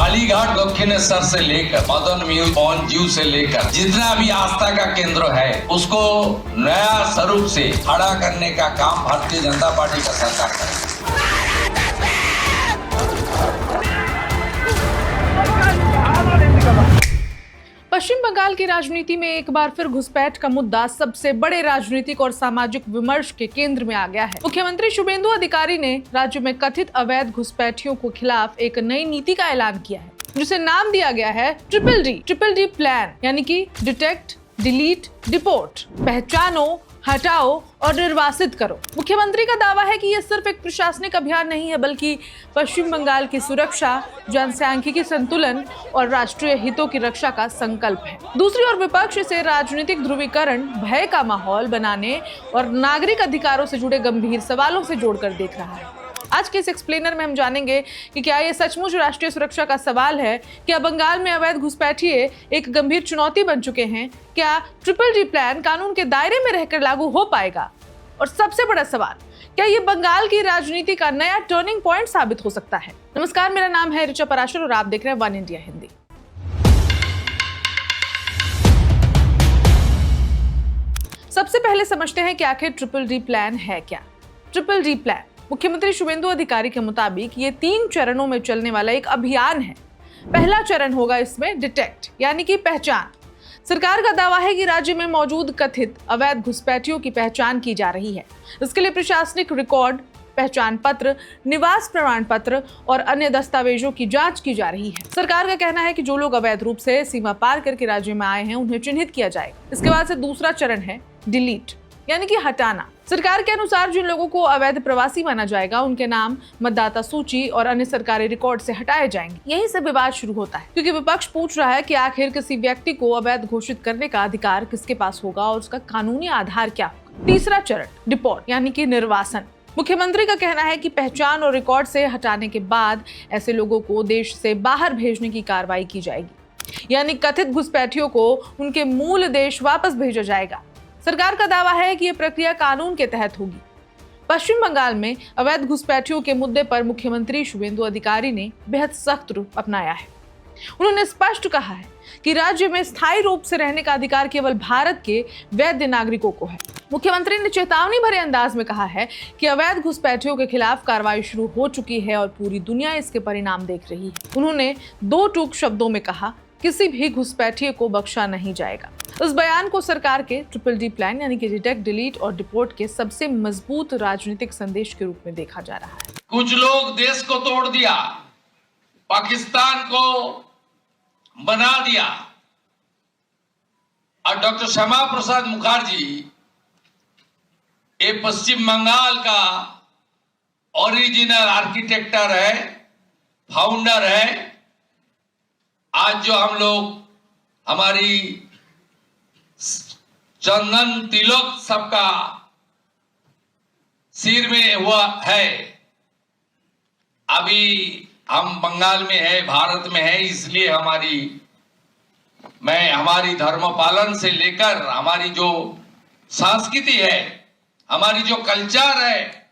कालीघाट दक्षिणेश्वर से लेकर मदन मिल पवन जीव से लेकर जितना भी आस्था का केंद्र है उसको नया स्वरूप से खड़ा करने का काम भारतीय जनता पार्टी का सरकार करेगी। पश्चिम बंगाल की राजनीति में एक बार फिर घुसपैठ का मुद्दा सबसे बड़े राजनीतिक और सामाजिक विमर्श के केंद्र में आ गया है। मुख्यमंत्री शुभेंदु अधिकारी ने राज्य में कथित अवैध घुसपैठियों के खिलाफ एक नई नीति का ऐलान किया है, जिसे नाम दिया गया है ट्रिपल डी प्लान, यानी कि डिटेक्ट, डिलीट, डिपोर्ट, पहचानो, हटाओ और निर्वासित करो। मुख्यमंत्री का दावा है कि यह सिर्फ एक प्रशासनिक अभियान नहीं है, बल्कि पश्चिम बंगाल की सुरक्षा, जनसांख्यिकी संतुलन और राष्ट्रीय हितों की रक्षा का संकल्प है। दूसरी ओर विपक्ष इसे राजनीतिक ध्रुवीकरण, भय का माहौल बनाने और नागरिक अधिकारों से जुड़े गंभीर सवालों से जोड़कर देख रहा है। आज के इस एक्सप्लेनर में हम जानेंगे कि क्या ये सचमुच राष्ट्रीय सुरक्षा का सवाल है, क्या बंगाल में अवैध घुसपैठिए एक गंभीर चुनौती बन चुके हैं, क्या ट्रिपल डी प्लान कानून के दायरे में रहकर लागू हो पाएगा, और सबसे बड़ा सवाल, क्या ये बंगाल की राजनीति का नया टर्निंग पॉइंट साबित हो सकता है। नमस्कार, मेरा नाम है ऋचा पराशर और आप देख रहे हैं वन इंडिया हिंदी। सबसे पहले समझते हैं कि आखिर ट्रिपल डी प्लान है क्या। ट्रिपल डी प्लान मुख्यमंत्री शुभेंदु अधिकारी के मुताबिक ये 3 चरणों में चलने वाला एक अभियान है। पहला चरण होगा इसमें डिटेक्ट, यानी कि पहचान। सरकार का दावा है कि राज्य में मौजूद कथित अवैध घुसपैठियों की पहचान की जा रही है। इसके लिए प्रशासनिक रिकॉर्ड, पहचान पत्र, निवास प्रमाण पत्र और अन्य दस्तावेजों की जांच की जा रही है। सरकार का कहना है कि जो लोग अवैध रूप से सीमा पार करके राज्य में आए हैं उन्हें चिन्हित किया जाएगा। इसके बाद से दूसरा चरण है डिलीट, यानी कि हटाना। सरकार के अनुसार जिन लोगों को अवैध प्रवासी माना जाएगा उनके नाम मतदाता सूची और अन्य सरकारी रिकॉर्ड से हटाए जाएंगे। यहीं से विवाद शुरू होता है, क्योंकि विपक्ष पूछ रहा है कि आखिर किसी व्यक्ति को अवैध घोषित करने का अधिकार किसके पास होगा और उसका कानूनी आधार क्या होगा। तीसरा चरण डिपोर्ट, यानी कि निर्वासन। मुख्यमंत्री का कहना है कि पहचान और रिकॉर्ड से हटाने के बाद ऐसे लोगों को देश से बाहर भेजने की कार्रवाई की जाएगी, यानी कथित घुसपैठियों को उनके मूल देश वापस भेजा जाएगा। सरकार का दावा है कि यह प्रक्रिया कानून के तहत होगी। पश्चिम बंगाल में अवैध घुसपैठियों के मुद्दे पर मुख्यमंत्री शुभेंदु अधिकारी ने बेहद सख्त रूप अपनाया है। उन्होंने स्पष्ट कहा है कि राज्य में स्थायी रूप से रहने का अधिकार केवल भारत के वैध नागरिकों को है। मुख्यमंत्री ने चेतावनी भरे अंदाज में कहा है कि अवैध घुसपैठियों के खिलाफ कार्रवाई शुरू हो चुकी है और पूरी दुनिया इसके परिणाम देख रही है। उन्होंने 2 टूक शब्दों में कहा, किसी भी घुसपैठिए को बख्शा नहीं जाएगा। इस बयान को सरकार के ट्रिपल डी प्लान, यानी कि डिटेक्ट, डिलीट और डिपोर्ट के सबसे मजबूत राजनीतिक संदेश के रूप में देखा जा रहा है। कुछ लोग देश को तोड़ दिया, पाकिस्तान को बना दिया, और डॉक्टर श्यामा प्रसाद मुखर्जी ये पश्चिम बंगाल का ओरिजिनल आर्किटेक्टर है, फाउंडर है। आज जो हम लोग हमारी चंदन तिलक सबका सिर में हुआ है, अभी हम बंगाल में है, भारत में है, इसलिए हमारी धर्म पालन से लेकर हमारी जो संस्कृति है, हमारी जो कल्चर है,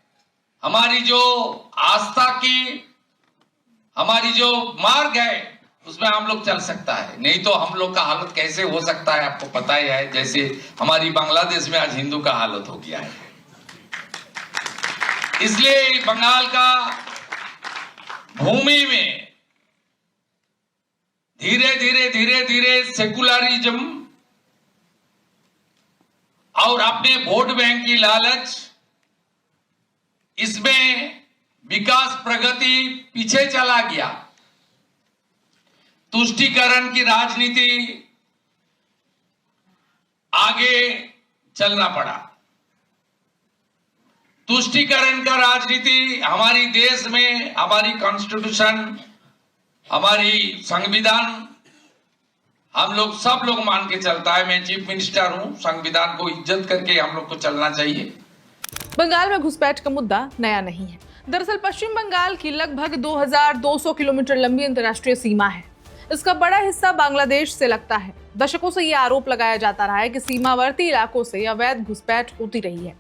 हमारी जो आस्था की हमारी जो मार्ग है, उसमें हम लोग चल सकता है। नहीं तो हम लोग का हालत कैसे हो सकता है, आपको पता ही है, जैसे हमारी बांग्लादेश में आज हिंदू का हालत हो गया है। इसलिए बंगाल का भूमि में धीरे धीरे सेकुलरिज्म और अपने वोट बैंक की लालच, इसमें विकास प्रगति पीछे चला गया। तुष्टीकरण की राजनीति आगे चलना पड़ा। तुष्टीकरण का राजनीति हमारी देश में, हमारी कॉन्स्टिट्यूशन, हमारी संविधान, हम लोग सब लोग मान के चलता है। मैं चीफ मिनिस्टर हूं, संविधान को इज्जत करके हम लोग को चलना चाहिए। बंगाल में घुसपैठ का मुद्दा नया नहीं है। दरअसल पश्चिम बंगाल की लगभग 2200 किलोमीटर लंबी अंतर्राष्ट्रीय सीमा है। इसका बड़ा हिस्सा बांग्लादेश से लगता है। दशकों से ये आरोप लगाया जाता रहा है कि सीमावर्ती इलाकों से अवैध घुसपैठ होती रही है।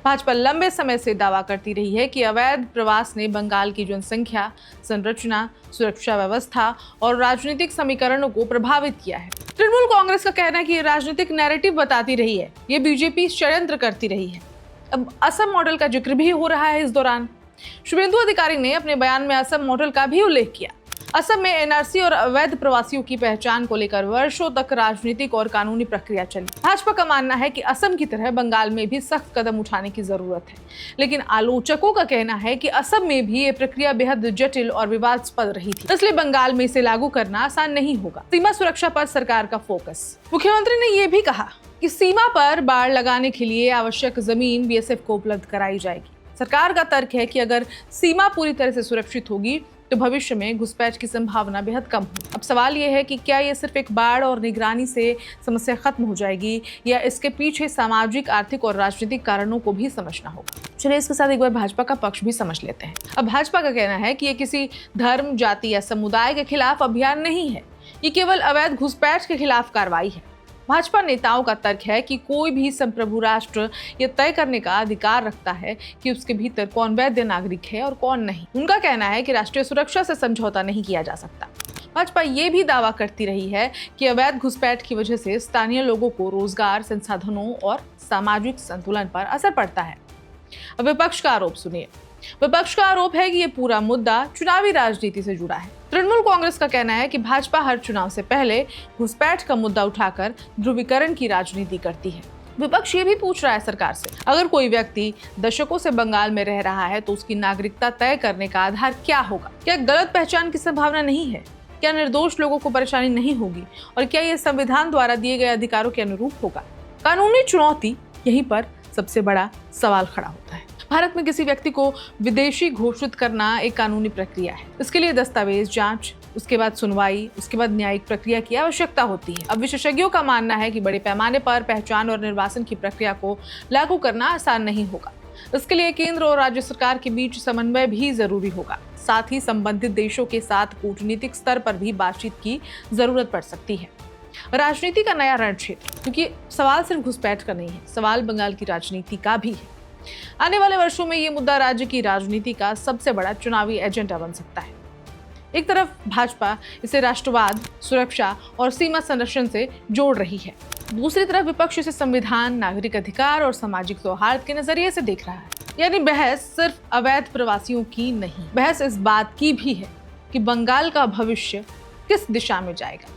भाजपा लंबे समय से दावा करती रही है कि अवैध प्रवास ने बंगाल की जनसंख्या, संरचना, सुरक्षा व्यवस्था और राजनीतिक समीकरणों को प्रभावित किया है। तृणमूल कांग्रेस का कहना है कि ये राजनीतिक नैरेटिव बताती रही है, ये बीजेपी षड्यंत्र करती रही है। अब असम मॉडल का जिक्र भी हो रहा है इस दौरान। शुभेंदु अधिकारी ने अपने बयान में असम मॉडल का भी उल्लेख किया। असम में एनआरसी और अवैध प्रवासियों की पहचान को लेकर वर्षों तक राजनीतिक और कानूनी प्रक्रिया चली। भाजपा का मानना है कि असम की तरह बंगाल में भी सख्त कदम उठाने की जरूरत है, लेकिन आलोचकों का कहना है कि असम में भी ये प्रक्रिया बेहद जटिल और विवादास्पद रही थी, इसलिए बंगाल में इसे लागू करना आसान नहीं होगा। सीमा सुरक्षा पर सरकार का फोकस। मुख्यमंत्री ने यह भी कहा कि सीमा पर बाड़ लगाने के लिए आवश्यक जमीन बीएसएफ को उपलब्ध कराई जाएगी। सरकार का तर्क है कि अगर सीमा पूरी तरह से सुरक्षित होगी तो भविष्य में घुसपैठ की संभावना बेहद कम होगी। अब सवाल यह है कि क्या ये सिर्फ एक बाढ़ और निगरानी से समस्या खत्म हो जाएगी या इसके पीछे सामाजिक, आर्थिक और राजनीतिक कारणों को भी समझना होगा। चलिए इसके साथ एक बार भाजपा का पक्ष भी समझ लेते हैं। अब भाजपा का कहना है कि ये किसी धर्म, जाति या समुदाय के खिलाफ अभियान नहीं है, ये केवल अवैध घुसपैठ के खिलाफ कार्रवाई है। भाजपा नेताओं का तर्क है कि कोई भी संप्रभु राष्ट्र यह तय करने का अधिकार रखता है कि उसके भीतर कौन वैध नागरिक है और कौन नहीं। उनका कहना है कि राष्ट्रीय सुरक्षा से समझौता नहीं किया जा सकता। भाजपा ये भी दावा करती रही है कि अवैध घुसपैठ की वजह से स्थानीय लोगों को रोजगार, संसाधनों और सामाजिक संतुलन पर असर पड़ता है। अब विपक्ष का आरोप सुनिए। विपक्ष का आरोप है कि ये पूरा मुद्दा चुनावी राजनीति से जुड़ा है। तृणमूल कांग्रेस का कहना है कि भाजपा हर चुनाव से पहले घुसपैठ का मुद्दा उठाकर ध्रुवीकरण की राजनीति करती है। विपक्ष ये भी पूछ रहा है सरकार से, अगर कोई व्यक्ति दशकों से बंगाल में रह रहा है तो उसकी नागरिकता तय करने का आधार क्या होगा? क्या गलत पहचान की संभावना नहीं है? क्या निर्दोष लोगों को परेशानी नहीं होगी? और क्या ये संविधान द्वारा दिए गए अधिकारों के अनुरूप होगा? कानूनी चुनौती यहीं पर सबसे बड़ा सवाल खड़ा होता है। भारत में किसी व्यक्ति को विदेशी घोषित करना एक कानूनी प्रक्रिया है। इसके लिए दस्तावेज जांच, उसके बाद सुनवाई, उसके बाद न्यायिक प्रक्रिया की आवश्यकता होती है। अब विशेषज्ञों का मानना है कि बड़े पैमाने पर पहचान और निर्वासन की प्रक्रिया को लागू करना आसान नहीं होगा। इसके लिए केंद्र और राज्य सरकार के बीच समन्वय भी जरूरी होगा। साथ ही संबंधित देशों के साथ कूटनीतिक स्तर पर भी बातचीत की जरूरत पड़ सकती है। राजनीति का नया रणक्षेत्र, क्योंकि सवाल सिर्फ घुसपैठ का नहीं है, सवाल बंगाल की राजनीति का भी है। आने वाले वर्षों में ये मुद्दा राज्य की राजनीति का सबसे बड़ा चुनावी एजेंडा बन सकता है। एक तरफ भाजपा इसे राष्ट्रवाद, सुरक्षा और सीमा संरक्षण से जोड़ रही है, दूसरी तरफ विपक्ष इसे संविधान, नागरिक अधिकार और सामाजिक सौहार्द के नजरिए से देख रहा है। यानी बहस सिर्फ अवैध प्रवासियों की नहीं, बहस इस बात की भी है कि बंगाल का भविष्य किस दिशा में जाएगा।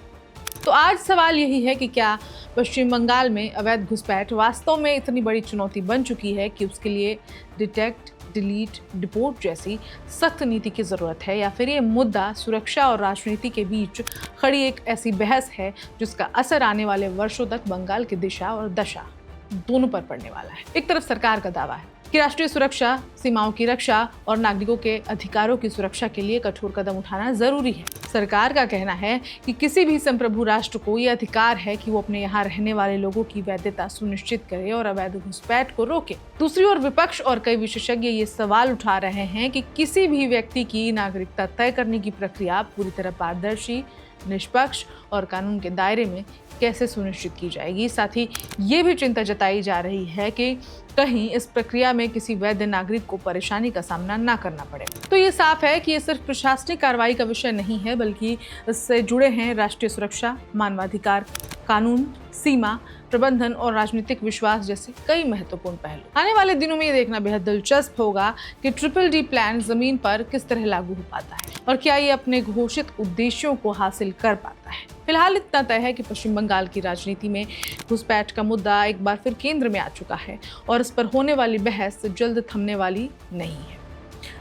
तो आज सवाल यही है कि क्या पश्चिम बंगाल में अवैध घुसपैठ वास्तव में इतनी बड़ी चुनौती बन चुकी है कि उसके लिए डिटेक्ट, डिलीट, डिपोर्ट जैसी सख्त नीति की जरूरत है, या फिर ये मुद्दा सुरक्षा और राजनीति के बीच खड़ी एक ऐसी बहस है जिसका असर आने वाले वर्षों तक बंगाल की दिशा और दशा दोनों पर पड़ने वाला है। एक तरफ सरकार का दावा है कि राष्ट्रीय सुरक्षा, सीमाओं की रक्षा और नागरिकों के अधिकारों की सुरक्षा के लिए कठोर कदम उठाना जरूरी है। सरकार का कहना है कि किसी भी संप्रभु राष्ट्र को ये अधिकार है कि वो अपने यहाँ रहने वाले लोगों की वैधता सुनिश्चित करे और अवैध घुसपैठ को रोके। दूसरी ओर विपक्ष और कई विशेषज्ञ ये सवाल उठा रहे हैं कि किसी भी व्यक्ति की नागरिकता तय करने की प्रक्रिया पूरी तरह पारदर्शी, निष्पक्ष और कानून के दायरे में कैसे सुनिश्चित की जाएगी। साथ ही ये भी चिंता जताई जा रही है कि कहीं इस प्रक्रिया में किसी वैध नागरिक को परेशानी का सामना ना करना पड़े। तो ये साफ है कि ये सिर्फ प्रशासनिक कार्रवाई का विषय नहीं है, बल्कि इससे जुड़े हैं राष्ट्रीय सुरक्षा, मानवाधिकार, कानून, सीमा प्रबंधन और राजनीतिक विश्वास जैसे कई महत्वपूर्ण पहलू। आने वाले दिनों में ये देखना बेहद दिलचस्प होगा कि ट्रिपल-डी प्लान जमीन पर किस तरह लागू हो पाता है और क्या ये अपने घोषित उद्देश्यों को हासिल कर पाता है। फिलहाल इतना तय है कि पश्चिम बंगाल की राजनीति में घुसपैठ का मुद्दा एक बार फिर केंद्र में आ चुका है और इस पर होने वाली बहस जल्द थमने वाली नहीं है।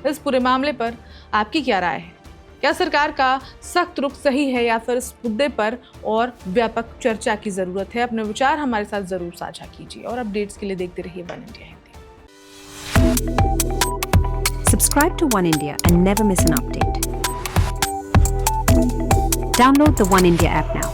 इस पूरे मामले पर आपकी क्या राय है? क्या सरकार का सख्त रुख सही है या फिर इस मुद्दे पर और व्यापक चर्चा की जरूरत है? अपने विचार हमारे साथ जरूर साझा कीजिए और अपडेट्स के लिए देखते रहिए one India Hindi. Subscribe to One India and never miss an update. Download the One India app now.